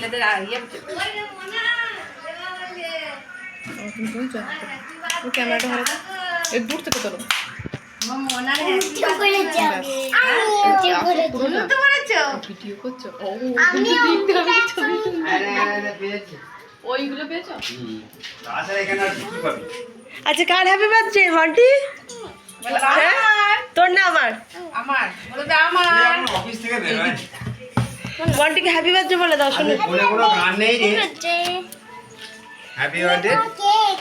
ছেলেদের ইয়ে ক্যামেরাটা ভালো এর দূর থেকে তোলো ভিডিও করছো ওইগুলো পেয়েছো। আচ্ছা কার হ্যাপি বার্থডে মন্টি? তোর না আমার? আমার বলে দাও আমার অফিস থেকে দে ভাই মন্টিকে হ্যাপি বার্থডে বলে দাও শুনি। বলে কোনো গান নেই রে হ্যাপি বার্থডে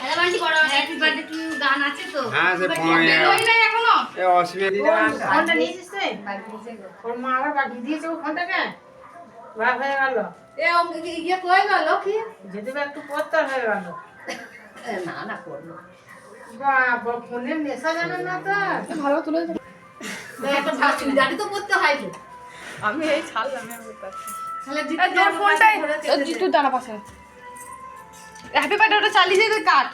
হ্যালো বান্টি বড় হ্যাপি বার্থডে টু গান আছে তো? হ্যাঁ সে ফোন ওই নাই এখনো এ অসুবিধা ফোনটা নিয়েছিস তুই? ওর মা আবার বাকি দিয়েছে ও ফোনটাকে ভাগ হয়ে গেল এ ইয়ে কই গেল কি? যদি বা একটু পত্তর হয়ে গেল না না করলো বাবা ফোনের নেশা জানেন না তো ভালো তুলে একটা ভাবছি গাড়ি তো করতে হয় তো আমি এই ছাড়লাম তাহলে তোর ফোনটাই জিতু দাঁড়া পাশে হ্যাপি বার্থডে ওটা চালিয়ে দিয়ে তুই কাট।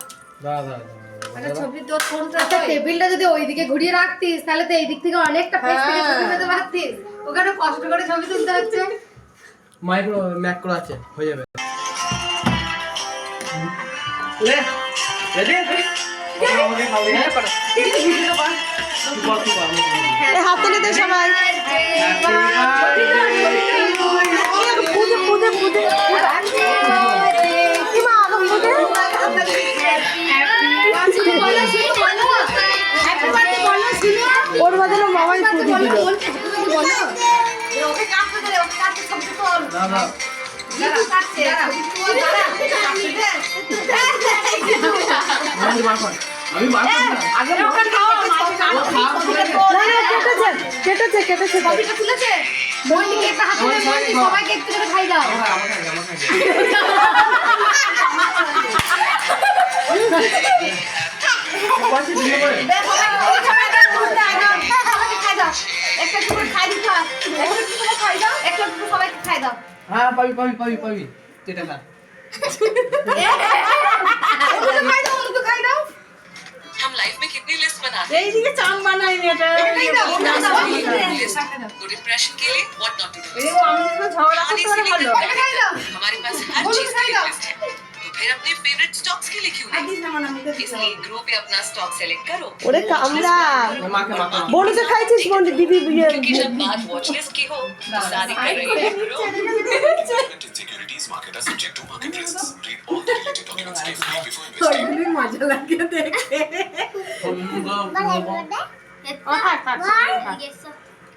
একটা ছবি তোর ফোনটা টেবিলটা যদি ওইদিকে ঘুরিয়ে রাখতিস তাহলে তো এই দিক থেকে অনেকটা পেজ থেকে ছবি পেতে পারতিস ওখানে কষ্ট করে ছবি তুলতে হচ্ছে মাইক্রো ম্যাক্রো আছে হয়ে যাবে লে রেডি ওকে খাও দে এই হাতে নিতে সবাই পুজো পুজো পুজো কি মা আলো পুজো ওর বদলে মামাই পুজো দিল ওকে কাটতে দে ওকে কাটতে ছবি তোল না না জিতু কাটছে আমি বার কর আমি বার কর না আগে ওকে খাও না না কেটেছে কেটেছে ছবিটা তুলেছে বন্ধি কেকটা হাতে নিয়ে বন্ধি সবাইকে একটু করে খাই দাও পাশে দিয়ে পড়ে দেখো খাই দাও একটা একটু করে খাই দিতে হয় একটু করে খাই দাও একটু সবাইকে খাই দাও হ্যাঁ পাবি পাবি পাবি পাবি এটা না ওকে খাই দাও ওকে খাই দাও हम लाइफ में कितनी लिस्ट बनाते এইদিকে চাম বানাইনি এটা हैं गुड इंप्रेशन के लिए व्हाट नॉट टू डू এই আমি যখন ঝগড়া खाने করতে से পারলো लेकर খাই দাও हमारे पास हर चीज की लिस्ट है तो फिर अपने फेवरेट स्टॉक्स के लिए क्यों नहीं इसलिए ग्रो पे अपना स्टॉक सेलेक्ट करो ওরে কামড়া মাকে মাকে বড়িতে খাইছিস বন্ধু দিদি क्योंकि जब बात वॉच लिस्ट की हो तो सारी कर रही है grow Insecurities market are subject to market risks. Read all the related documents carefully before investing. ওইগুলি মজা লাগে দেখে ফোন ও থাক থাক